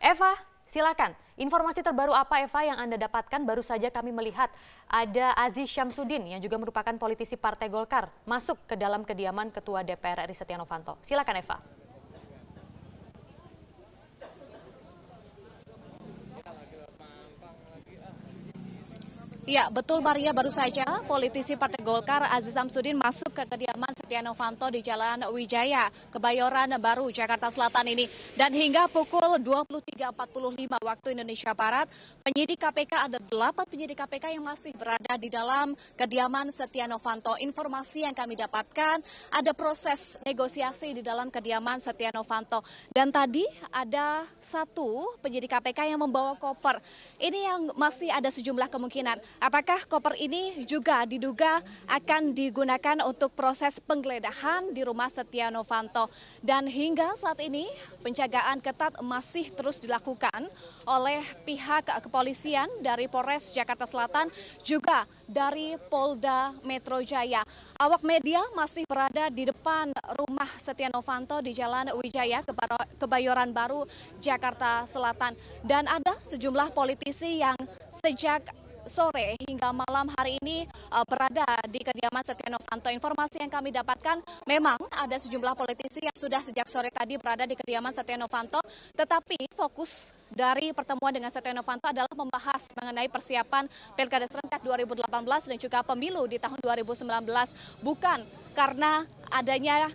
Eva, silakan. Informasi terbaru apa Eva yang Anda dapatkan? Baru saja kami melihat ada Aziz Syamsuddin yang juga merupakan politisi Partai Golkar masuk ke dalam kediaman Ketua DPR RI Setia Novanto. Silakan Eva. Ya, betul Maria, baru saja politisi Partai Golkar Aziz Syamsuddin masuk ke kediaman Setia Novanto di Jalan Wijaya, Kebayoran Baru, Jakarta Selatan ini. Dan hingga pukul 23.45 waktu Indonesia Barat, penyidik KPK ada 8 penyidik KPK yang masih berada di dalam kediaman Setia Novanto. Informasi yang kami dapatkan, ada proses negosiasi di dalam kediaman Setia Novanto. Dan tadi ada satu penyidik KPK yang membawa koper. Ini yang masih ada sejumlah kemungkinan. Apakah koper ini juga diduga akan digunakan untuk proses penggeledahan di rumah Setia Novanto. Dan hingga saat ini penjagaan ketat masih terus dilakukan oleh pihak kepolisian dari Polres Jakarta Selatan juga dari Polda Metro Jaya. Awak media masih berada di depan rumah Setia Novanto di Jalan Wijaya, Kebayoran Baru, Jakarta Selatan. Dan ada sejumlah politisi yang sejak sore hingga malam hari ini berada di kediaman Setia Novanto. Informasi yang kami dapatkan, memang ada sejumlah politisi yang sudah sejak sore tadi berada di kediaman Setia Novanto, tetapi fokus dari pertemuan dengan Setia Novanto adalah membahas mengenai persiapan Pilkada serentak 2018 dan juga pemilu di tahun 2019, bukan karena adanya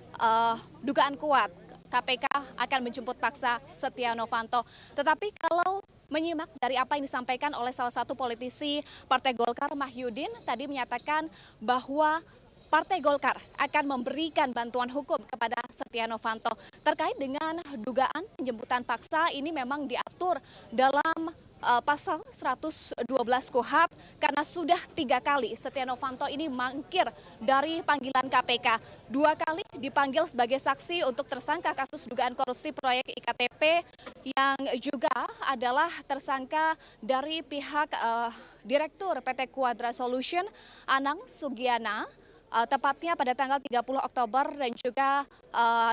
dugaan kuat KPK akan menjemput paksa Setia Novanto. Tetapi kalau menyimak dari apa yang disampaikan oleh salah satu politisi Partai Golkar, Mahyudin, tadi menyatakan bahwa Partai Golkar akan memberikan bantuan hukum kepada Setia Novanto. Terkait dengan dugaan penjemputan paksa, ini memang diatur dalam pasal 112 KUHP karena sudah 3 kali Setia Novanto ini mangkir dari panggilan KPK. 2 kali dipanggil sebagai saksi untuk tersangka kasus dugaan korupsi proyek IKTP yang juga adalah tersangka dari pihak Direktur PT Quadra Solution, Anang Sugiana. Tepatnya pada tanggal 30 Oktober dan juga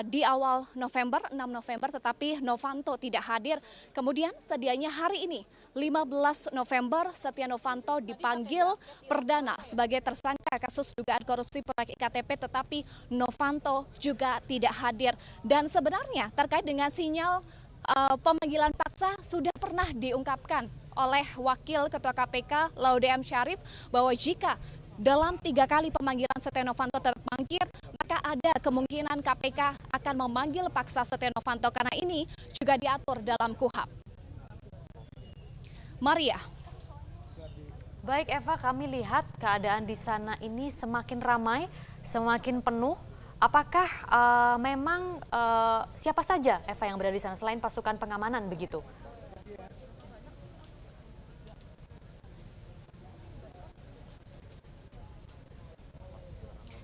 di awal November, 6 November, tetapi Novanto tidak hadir. Kemudian sedianya hari ini, 15 November, Setia Novanto dipanggil perdana sebagai tersangka kasus dugaan korupsi proyek IKTP, tetapi Novanto juga tidak hadir. Dan sebenarnya terkait dengan sinyal pemanggilan paksa sudah pernah diungkapkan oleh Wakil Ketua KPK Laude M. Syarif bahwa jika dalam 3 kali pemanggilan Setia Novanto tetap mangkir, maka ada kemungkinan KPK akan memanggil paksa Setia Novanto karena ini juga diatur dalam KUHP. Maria. Baik Eva, kami lihat keadaan di sana ini semakin ramai, semakin penuh. Apakah memang siapa saja Eva yang berada di sana selain pasukan pengamanan begitu?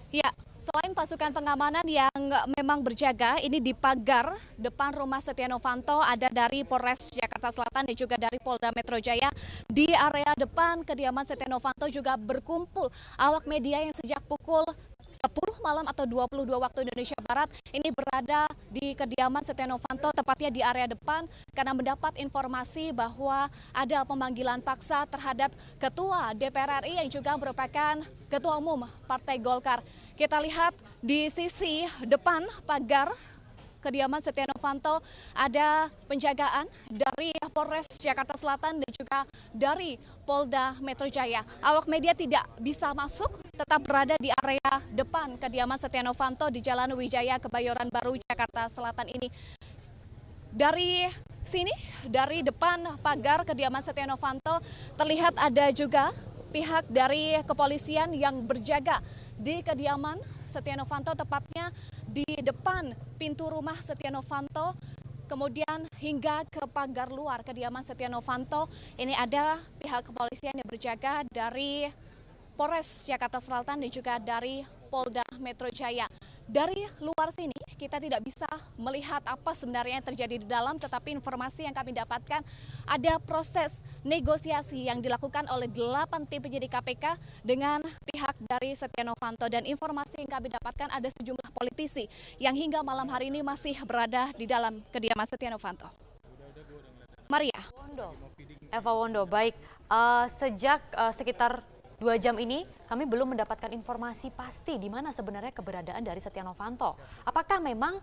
Ya, selain pasukan pengamanan yang memang berjaga, ini di pagar depan rumah Setia Novanto ada dari Polres Jakarta Selatan dan juga dari Polda Metro Jaya. Di area depan kediaman Setia Novanto juga berkumpul awak media yang sejak pukul 10 malam atau 22 waktu Indonesia Barat ini berada di kediaman Setia Novanto, tepatnya di area depan karena mendapat informasi bahwa ada pemanggilan paksa terhadap Ketua DPR RI yang juga merupakan Ketua Umum Partai Golkar. Kita lihat di sisi depan pagar kediaman Setia Novanto ada penjagaan dari Polres Jakarta Selatan dan juga dari Polda Metro Jaya. Awak media tidak bisa masuk, tetap berada di area depan kediaman Setia Novanto di Jalan Wijaya, Kebayoran Baru, Jakarta Selatan ini. Dari sini, dari depan pagar kediaman Setia Novanto, terlihat ada juga pihak dari kepolisian yang berjaga di kediaman Setia Novanto, tepatnya di depan pintu rumah Setia Novanto, kemudian hingga ke pagar luar kediaman Setia Novanto. Ini ada pihak kepolisian yang berjaga dari Polres Jakarta Selatan dan juga dari Polda Metro Jaya. Dari luar sini kita tidak bisa melihat apa sebenarnya yang terjadi di dalam, tetapi informasi yang kami dapatkan ada proses negosiasi yang dilakukan oleh 8 tim penyidik KPK dengan pihak dari Setia Novanto, dan informasi yang kami dapatkan ada sejumlah politisi yang hingga malam hari ini masih berada di dalam kediaman Setia Novanto. Maria. Eva Wondo, baik. Sejak sekitar 2 jam ini kami belum mendapatkan informasi pasti di mana sebenarnya keberadaan dari Setia Novanto. Apakah memang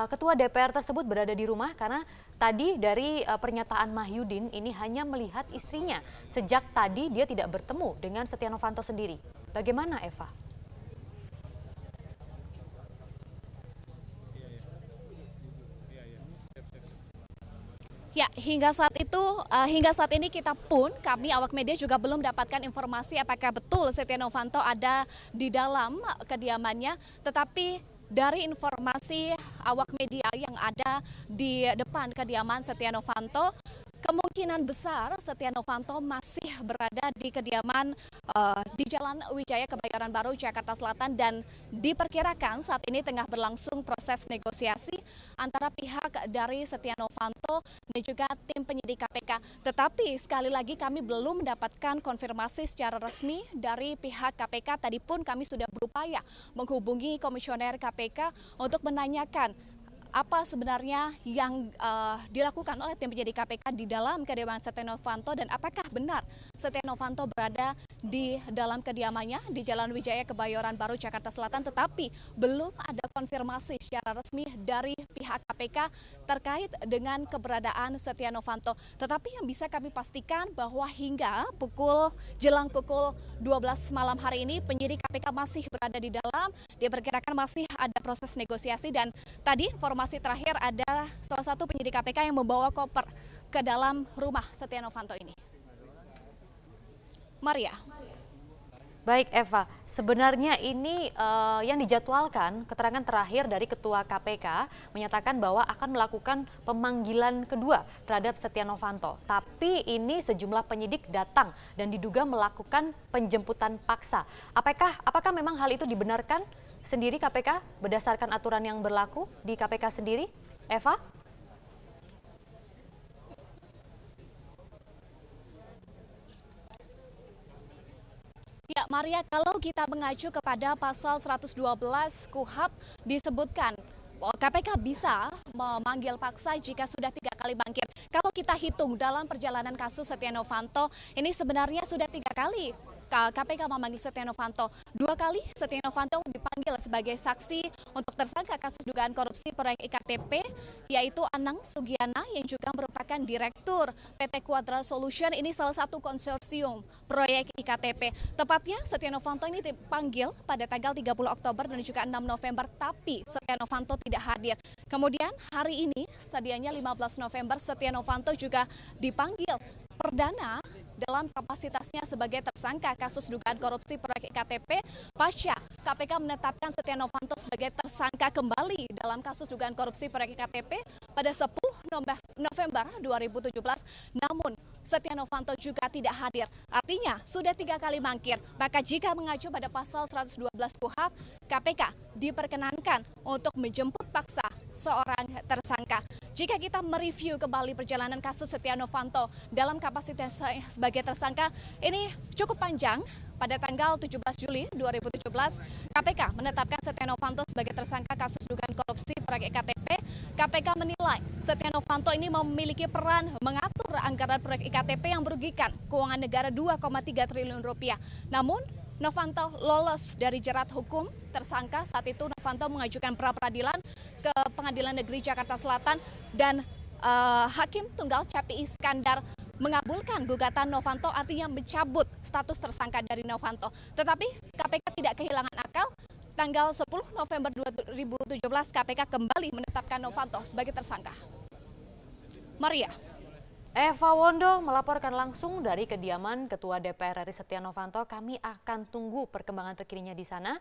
Ketua DPR tersebut berada di rumah? Karena tadi dari pernyataan Mahyudin ini hanya melihat istrinya. Sejak tadi dia tidak bertemu dengan Setia Novanto sendiri. Bagaimana Eva? Ya, hingga saat ini kami awak media juga belum mendapatkan informasi apakah betul Setia Novanto ada di dalam kediamannya. Tetapi dari informasi awak media yang ada di depan kediaman Setia Novanto, kemungkinan besar Setia Novanto masih berada di kediaman di Jalan Wijaya Kebayoran Baru, Jakarta Selatan, dan diperkirakan saat ini tengah berlangsung proses negosiasi antara pihak dari Setia Novanto dan juga tim penyidik KPK. Tetapi sekali lagi kami belum mendapatkan konfirmasi secara resmi dari pihak KPK. Tadi pun kami sudah berupaya menghubungi komisioner KPK untuk menanyakan apa sebenarnya yang dilakukan oleh tim penyidik KPK di dalam kediaman Setia Novanto dan apakah benar Setia Novanto berada di dalam kediamannya di Jalan Wijaya Kebayoran Baru, Jakarta Selatan, tetapi belum ada konfirmasi secara resmi dari pihak KPK terkait dengan keberadaan Setia Novanto. Tetapi yang bisa kami pastikan bahwa hingga jelang pukul 12 malam hari ini penyidik KPK masih berada di dalam, diperkirakan masih ada proses negosiasi, dan tadi informasi terakhir ada salah satu penyidik KPK yang membawa koper ke dalam rumah Setia Novanto ini. Maria. Baik Eva, sebenarnya ini yang dijadwalkan keterangan terakhir dari Ketua KPK menyatakan bahwa akan melakukan pemanggilan kedua terhadap Setia Novanto. Tapi ini sejumlah penyidik datang dan diduga melakukan penjemputan paksa. Apakah memang hal itu dibenarkan sendiri KPK berdasarkan aturan yang berlaku di KPK sendiri? Eva? Ya, Maria, kalau kita mengacu kepada pasal 112 KUHP disebutkan KPK bisa memanggil paksa jika sudah 3 kali mangkir. Kalau kita hitung dalam perjalanan kasus Setia Novanto, ini sebenarnya sudah 3 kali KPK memanggil Setia Novanto. 2 kali Setia Novanto dipanggil sebagai saksi untuk tersangka kasus dugaan korupsi proyek IKTP, yaitu Anang Sugiana yang juga merupakan direktur PT Quadra Solution. Ini salah satu konsorsium proyek IKTP. Tepatnya Setia Novanto ini dipanggil pada tanggal 30 Oktober dan juga 6 November, tapi Setia Novanto tidak hadir. Kemudian hari ini, sedianya 15 November, Setia Novanto juga dipanggil perdana dalam kapasitasnya sebagai tersangka kasus dugaan korupsi proyek IKTP pasca KPK menetapkan Setia Novanto sebagai tersangka kembali dalam kasus dugaan korupsi proyek IKTP pada 10 November 2017. Namun Setia Novanto juga tidak hadir. Artinya sudah 3 kali mangkir. Maka jika mengacu pada pasal 112 KUHP, KPK diperkenankan untuk menjemput paksa seorang tersangka. Jika kita mereview kembali perjalanan kasus Setia Novanto dalam kapasitas sebagai tersangka, ini cukup panjang. Pada tanggal 17 Juli 2017, KPK menetapkan Setia Novanto sebagai tersangka kasus dugaan korupsi proyek IKTP. KPK menilai Setia Novanto ini memiliki peran mengatur anggaran proyek IKTP yang merugikan keuangan negara 2,3 triliun rupiah. Namun, Novanto lolos dari jerat hukum tersangka. Saat itu Novanto mengajukan pra-peradilan ke Pengadilan Negeri Jakarta Selatan dan Hakim Tunggal Capi Iskandar mengabulkan gugatan Novanto, artinya mencabut status tersangka dari Novanto. Tetapi KPK tidak kehilangan akal. Tanggal 10 November 2017 KPK kembali menetapkan Novanto sebagai tersangka. Maria. Eva Wondo melaporkan langsung dari kediaman Ketua DPR RI Setia Novanto. Kami akan tunggu perkembangan terkininya di sana.